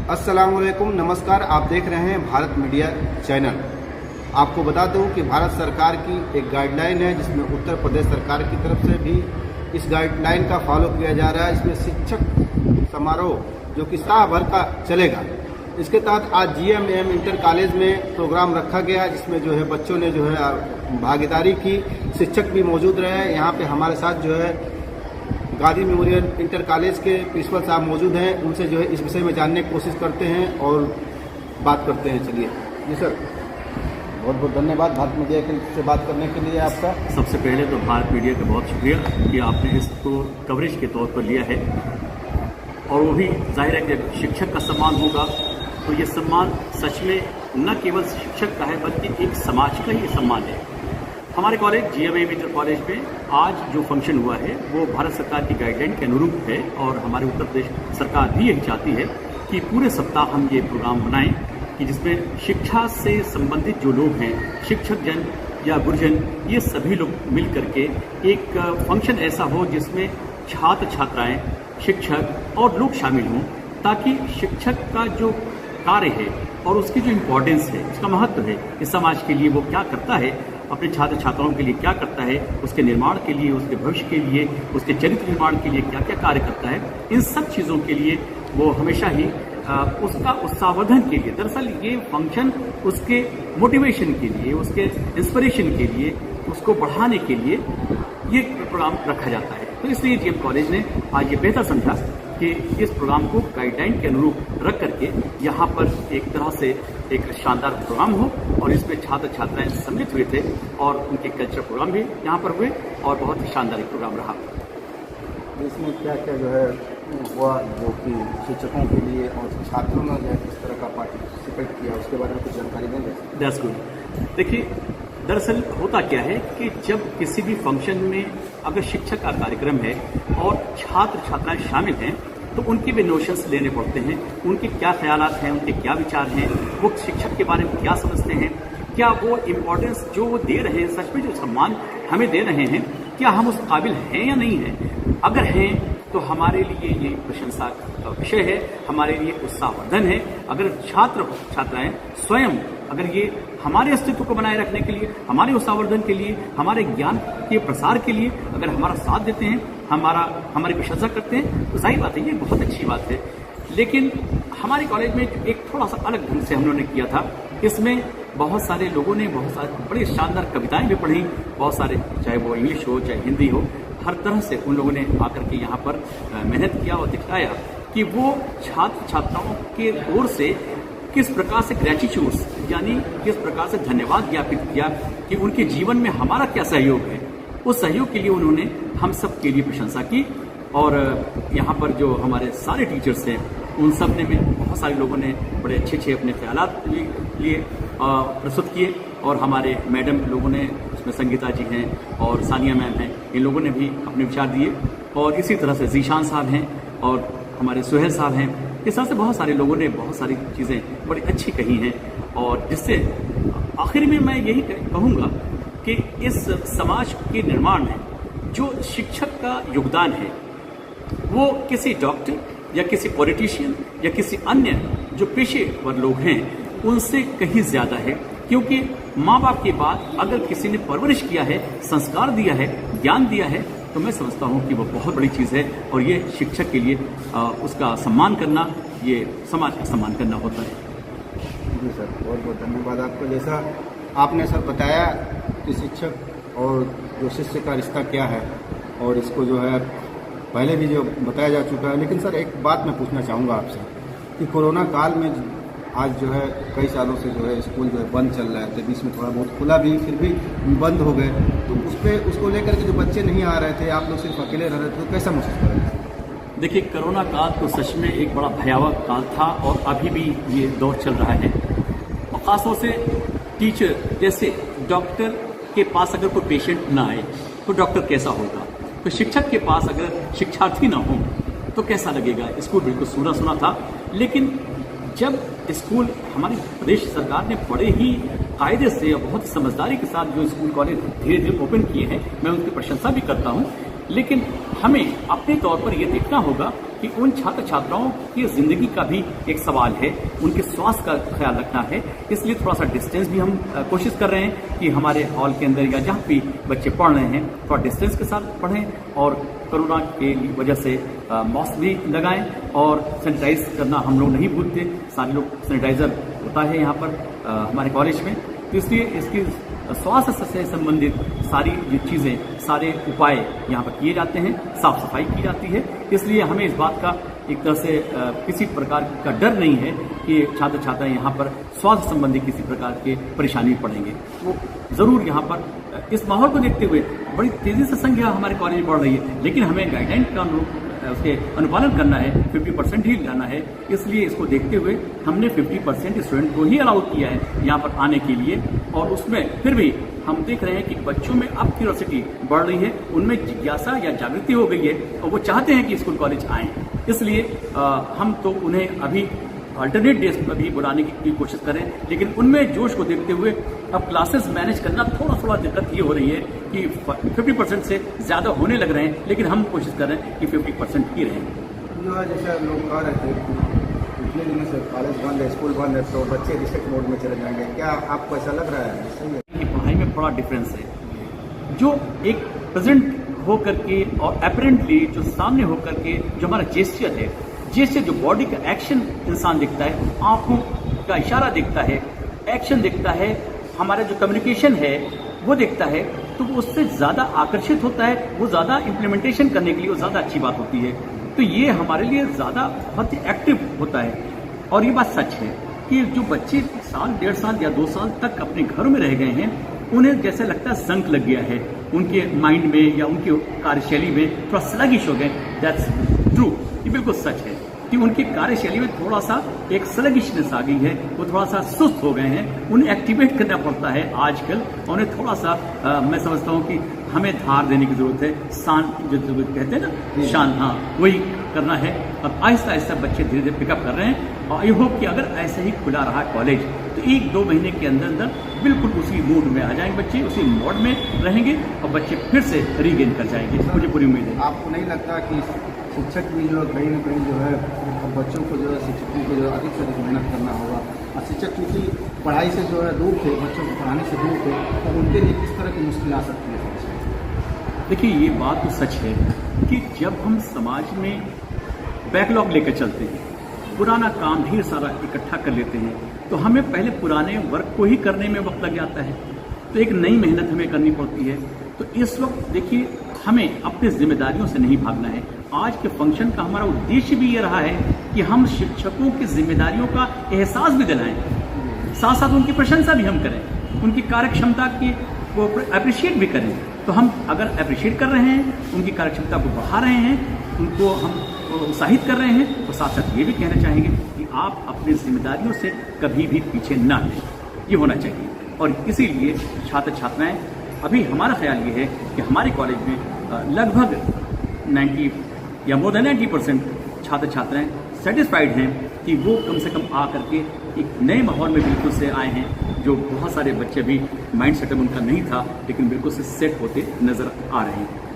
अस्सलामुअलैकुम, नमस्कार। आप देख रहे हैं भारत मीडिया चैनल। आपको बता दूं कि भारत सरकार की एक गाइडलाइन है जिसमें उत्तर प्रदेश सरकार की तरफ से भी इस गाइडलाइन का फॉलो किया जा रहा है। इसमें शिक्षक समारोह जो कि सप्ताह भर का चलेगा, इसके तहत आज GMM इंटर कॉलेज में प्रोग्राम रखा गया जिसमें जो है बच्चों ने जो है भागीदारी की। शिक्षक भी मौजूद रहे। यहाँ पे हमारे साथ जो है गांधी मेमोरियल इंटर कॉलेज के प्रिंसिपल साहब मौजूद हैं। उनसे जो है इस विषय में जानने की कोशिश करते हैं और बात करते हैं। चलिए जी सर, बहुत बहुत धन्यवाद भारत मीडिया से बात करने के लिए आपका। सबसे पहले तो भारत मीडिया का बहुत शुक्रिया कि आपने इसको कवरेज के तौर पर लिया है, और वो भी जाहिर है कि शिक्षक का सम्मान होगा तो ये सम्मान सच में न केवल शिक्षक का है बल्कि एक समाज का ही सम्मान है। हमारे कॉलेज GMM इंटर कॉलेज में आज जो फंक्शन हुआ है वो भारत सरकार की गाइडलाइन के अनुरूप है, और हमारे उत्तर प्रदेश सरकार भी यही चाहती है कि पूरे सप्ताह हम ये प्रोग्राम बनाएं कि जिसमें शिक्षा से संबंधित जो लोग हैं, शिक्षक जन या गुरुजन, ये सभी लोग मिल करके एक फंक्शन ऐसा हो जिसमें छात्र छात्राएं, शिक्षक और लोग शामिल हों, ताकि शिक्षक का जो कार्य है और उसकी जो इम्पोर्टेंस है, उसका महत्व है इस समाज के लिए, वो क्या करता है, अपने छात्र छात्राओं के लिए क्या करता है, उसके निर्माण के लिए, उसके भविष्य के लिए, उसके चरित्र निर्माण के लिए क्या क्या कार्य करता है, इन सब चीज़ों के लिए वो हमेशा ही उसका उत्साहवर्धन के लिए, दरअसल ये फंक्शन उसके मोटिवेशन के लिए, उसके इंस्पिरेशन के लिए, उसको बढ़ाने के लिए ये प्रोग्राम रखा जाता है। तो इसलिए GM कॉलेज ने आज ये बेहतर समझा कि इस प्रोग्राम को गाइडलाइन के अनुरूप रख करके यहाँ पर एक तरह से एक शानदार प्रोग्राम हो, और इसमें छात्र छात्राएं सम्मिलित हुए थे और उनके कल्चरल प्रोग्राम भी यहाँ पर हुए और बहुत ही शानदार एक प्रोग्राम रहा। इसमें क्या क्या जो है हुआ जो कि शिक्षकों के लिए और छात्रों ने जो है किस तरह का पार्टिसिपेट किया, उसके बारे में कुछ जानकारी देंगे? That's good. देखिए, दरअसल होता क्या है कि जब किसी भी फंक्शन में अगर शिक्षक का कार्यक्रम है और छात्र छात्राएं शामिल हैं तो उनके भी नोशंस लेने पड़ते हैं, उनके क्या ख्यालात हैं, उनके क्या विचार हैं, वो शिक्षक के बारे में क्या समझते हैं, क्या वो इम्पोर्टेंस जो वो दे रहे हैं, सच में जो सम्मान हमें दे रहे हैं, क्या हम उस काबिल हैं या नहीं हैं। अगर हैं तो हमारे लिए ये प्रशंसा का विषय है, हमारे लिए उत्साहवर्धन है। अगर छात्र छात्राएं स्वयं अगर ये हमारे अस्तित्व को बनाए रखने के लिए, हमारे उत्साहवर्धन के लिए, हमारे ज्ञान के प्रसार के लिए अगर हमारा साथ देते हैं, हमारी प्रशंसा करते हैं, तो जाहिर बात है ये बहुत अच्छी बात है। लेकिन हमारे कॉलेज में एक थोड़ा सा अलग ढंग से हम लोगों ने किया था। इसमें बहुत सारे लोगों ने बहुत सारे बड़ी शानदार कविताएं भी पढ़ी, बहुत सारे, चाहे वो इंग्लिश हो चाहे हिंदी हो, हर तरह से उन लोगों ने आकर के यहाँ पर मेहनत किया और दिखाया कि वो छात्र छात्राओं के ओर से किस प्रकार से ग्रेटिट्यूड्स यानी किस प्रकार से धन्यवाद ज्ञापित किया कि उनके जीवन में हमारा क्या सहयोग है। उस सहयोग के लिए उन्होंने हम सब के लिए प्रशंसा की, और यहाँ पर जो हमारे सारे टीचर्स हैं उन सब ने भी, बहुत सारे लोगों ने बड़े अच्छे अच्छे अपने ख्यालात लिए प्रस्तुत किए, और हमारे मैडम लोगों ने, उसमें संगीता जी हैं और सानिया मैम हैं, इन लोगों ने भी अपने विचार दिए, और इसी तरह से जीशान साहब हैं और हमारे सुहेल साहब हैं। इस तरह से बहुत सारे लोगों ने बहुत सारी चीज़ें बड़ी अच्छी कही हैं, और जिससे आखिर में मैं यही कहूँगा कि इस समाज के निर्माण में जो शिक्षक का योगदान है वो किसी डॉक्टर या किसी पॉलिटिशियन या किसी अन्य जो पेशेवर लोग हैं उनसे कहीं ज़्यादा है, क्योंकि माँ बाप के बाद अगर किसी ने परवरिश किया है, संस्कार दिया है, ज्ञान दिया है, तो मैं समझता हूँ कि वो बहुत बड़ी चीज़ है, और ये शिक्षक के लिए उसका सम्मान करना, ये समाज का सम्मान करना होता है। जी सर, बहुत बहुत धन्यवाद आपको। जैसा आपने सर बताया कि शिक्षक और जो शिष्य का रिश्ता क्या है, और इसको जो है पहले भी जो बताया जा चुका है, लेकिन सर एक बात मैं पूछना चाहूँगा आपसे कि कोरोना काल में आज जो है कई सालों से जो है स्कूल जो है बंद चल रहा है, तो बीच में थोड़ा बहुत खुला भी, फिर भी बंद हो गए, तो उसको लेकर के जो बच्चे नहीं आ रहे थे, आप लोग सिर्फ अकेले रह रहे थे, तो कैसा महसूस कर रहे थे? देखिए, कोरोना काल तो सच में एक बड़ा भयावह काल था, और अभी भी ये दौर चल रहा है, और ख़ासतौर से टीचर, जैसे डॉक्टर के पास अगर कोई पेशेंट ना आए तो डॉक्टर कैसा होगा, तो शिक्षक के पास अगर शिक्षार्थी ना हो तो कैसा लगेगा। स्कूल बिल्कुल सूना सूना था, लेकिन जब स्कूल हमारी प्रदेश सरकार ने बड़े ही कायदे से और बहुत समझदारी के साथ जो स्कूल कॉलेज धीरे धीरे ओपन किए हैं, मैं उनकी प्रशंसा भी करता हूं, लेकिन हमें अपने तौर पर यह देखना होगा कि उन छात्र छात्राओं की ज़िंदगी का भी एक सवाल है, उनके स्वास्थ्य का ख्याल रखना है। इसलिए थोड़ा सा डिस्टेंस भी हम कोशिश कर रहे हैं कि हमारे हॉल के अंदर या जहाँ भी बच्चे पढ़ रहे हैं थोड़ा डिस्टेंस के साथ पढ़ें और कोरोना की वजह से मास्क भी लगाएं और सैनिटाइज करना हम लोग नहीं भूलते। सारे लोग सैनिटाइज़र होता है यहाँ पर हमारे कॉलेज में, तो इसलिए इसकी स्वास्थ्य से संबंधित सारी ये चीज़ें, सारे उपाय यहाँ पर किए जाते हैं, साफ सफाई की जाती है। इसलिए हमें इस बात का एक तरह से किसी प्रकार का डर नहीं है कि छात्र छात्राएं यहाँ पर स्वास्थ्य संबंधी किसी प्रकार के परेशानी में पड़ेंगे। वो ज़रूर यहाँ पर इस माहौल को देखते हुए बड़ी तेज़ी से संख्या हमारे कॉलेज में बढ़ रही है, लेकिन हमें गाइडलाइन का उसके अनुपालन करना है, 50% ही लाना है। इसलिए इसको देखते हुए हमने 50% स्टूडेंट को ही अलाउ किया है यहाँ पर आने के लिए। और उसमें फिर भी हम देख रहे हैं कि बच्चों में अब क्यूरियोसिटी बढ़ रही है, उनमें जिज्ञासा या जागृति हो गई है और वो चाहते हैं कि स्कूल कॉलेज आएँ। इसलिए हम तो उन्हें अभी अल्टरनेट डेज पर भी बुलाने की कोशिश करें, लेकिन उनमें जोश को देखते हुए अब क्लासेस मैनेज करना थोड़ा दिक्कत ये हो रही है कि 50% से ज़्यादा होने लग रहे हैं, लेकिन हम कोशिश कर रहे हैं कि 50% ही रहें। जो है जैसे लोग कह रहे थे पिछले दिनों से कॉलेज बंद है, स्कूल बंद है, तो बच्चे रिस्ट्रिक्ट मोड में चले जाएंगे, क्या आपको ऐसा लग रहा है? सही है कि पढ़ाई में बड़ा डिफरेंस है। जो एक प्रेजेंट होकर के और अपरेंटली जो सामने होकर के जो हमारा जेस्चर है, जेस्चर जो बॉडी का एक्शन इंसान दिखता है, आंखों का इशारा दिखता है, एक्शन दिखता है, हमारा जो कम्युनिकेशन है वो दिखता है, तो वो उससे ज़्यादा आकर्षित होता है, वो ज़्यादा इम्प्लीमेंटेशन करने के लिए वो ज़्यादा अच्छी बात होती है। तो ये हमारे लिए ज़्यादा बहुत ही एक्टिव होता है। और ये बात सच है कि जो बच्चे साल, 1.5 साल या 2 साल तक अपने घरों में रह गए हैं, उन्हें जैसे लगता है संक लग गया है उनके माइंड में या उनकी कार्यशैली में, थोड़ा स्लगिश हो गए। दैट्स ट्रू, ये बिल्कुल सच है कि उनकी कार्यशैली में थोड़ा सा एक स्लगिशनेस आ गई है, वो थोड़ा सा सुस्त हो गए हैं। उन्हें एक्टिवेट करना पड़ता है आजकल, और उन्हें थोड़ा सा मैं समझता हूँ कि हमें धार देने की जरूरत है। शांत जो कहते हैं ना, शांत, हाँ वही करना है। अब आहिस्ता आहिस्ता बच्चे धीरे धीरे पिकअप कर रहे हैं, और आई होप कि अगर ऐसे ही खुला रहा कॉलेज तो 1-2 महीने के अंदर अंदर बिल्कुल उसी मूड में आ जाएंगे बच्चे, उसी मोड में रहेंगे और बच्चे फिर से रीगेन कर जाएंगे। मुझे पूरी उम्मीद है। आपको नहीं लगता कि शिक्षक भी जो कहीं ना कहीं जो है बच्चों को जो है शिक्षकों को जो अधिक से अधिक मेहनत करना होगा, और शिक्षक क्योंकि पढ़ाई से जो है दूर थे, बच्चों को पढ़ाने से दूर थे, तो उनके लिए किस तरह की मुश्किल आ सकती है? देखिए, ये बात तो सच है कि जब हम समाज में बैकलॉग लेकर चलते हैं, पुराना काम ढेर सारा इकट्ठा कर लेते हैं, तो हमें पहले पुराने वर्क को ही करने में वक्त लग जाता है, तो एक नई मेहनत हमें करनी पड़ती है। तो इस वक्त देखिए, हमें अपनी जिम्मेदारियों से नहीं भागना है। आज के फंक्शन का हमारा उद्देश्य भी ये रहा है कि हम शिक्षकों की जिम्मेदारियों का एहसास भी दिलाएं, साथ साथ उनकी प्रशंसा भी हम करें, उनकी कार्यक्षमता की को अप्रिशिएट भी करें। तो हम अगर अप्रिशिएट कर रहे हैं, उनकी कार्यक्षमता को बढ़ा रहे हैं, उनको हम उत्साहित कर रहे हैं, तो साथ साथ ये भी कहना चाहेंगे कि आप अपनी जिम्मेदारियों से कभी भी पीछे ना हटें, ये होना चाहिए। और इसीलिए छात्र छात्राएं, अभी हमारा ख्याल ये है कि हमारे कॉलेज में लगभग 90 या मोर देन 90% छात्र छात्राएं सेटिस्फाइड हैं कि वो कम से कम आ करके एक नए माहौल में बिल्कुल से आए हैं। जो बहुत सारे बच्चे भी माइंड सेटअप उनका नहीं था, लेकिन बिल्कुल से सेट होते नज़र आ रहे हैं।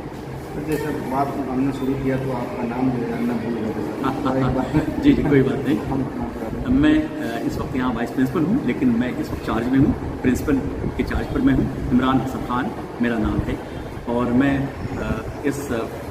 तो जैसे बात हमने शुरू किया तो आपका नाम जो है ना भूल गया। जी कोई बात नहीं। मैं इस वक्त यहाँ वाइस प्रिंसिपल हूँ, लेकिन मैं इस वक्त चार्ज में हूँ, प्रिंसिपल के चार्ज पर मैं हूँ। इमरान हसन खान मेरा नाम है, और मैं इस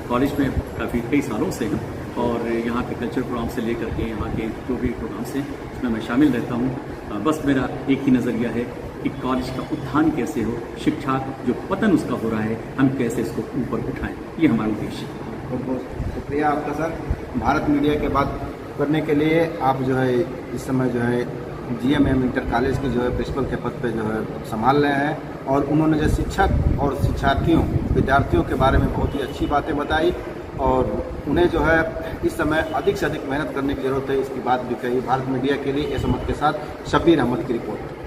कॉलेज में काफ़ी कई सालों से हूँ, और यहाँ के कल्चर प्रोग्राम से लेकर के यहाँ के जो भी प्रोग्राम्स हैं उसमें मैं शामिल रहता हूँ। बस मेरा एक ही नज़रिया है कि कॉलेज का उत्थान कैसे हो, शिक्षा जो पतन उसका हो रहा है, हम कैसे इसको ऊपर उठाएं, ये हमारा उद्देश्य है। बहुत बहुत शुक्रिया आपका सर। भारत मीडिया के बात करने के लिए आप जो है इस समय जो है GMM इंटर कॉलेज के जो है प्रिंसिपल के पद पे जो है संभाल रहे हैं, और उन्होंने जो शिक्षक और शिक्षार्थियों विद्यार्थियों के बारे में बहुत ही अच्छी बातें बताई, और उन्हें जो है इस समय अधिक से अधिक मेहनत करने की ज़रूरत है, इसकी बात भी कही। भारत मीडिया के लिए एस अहमद के साथ शब्बीर अहमद की रिपोर्ट।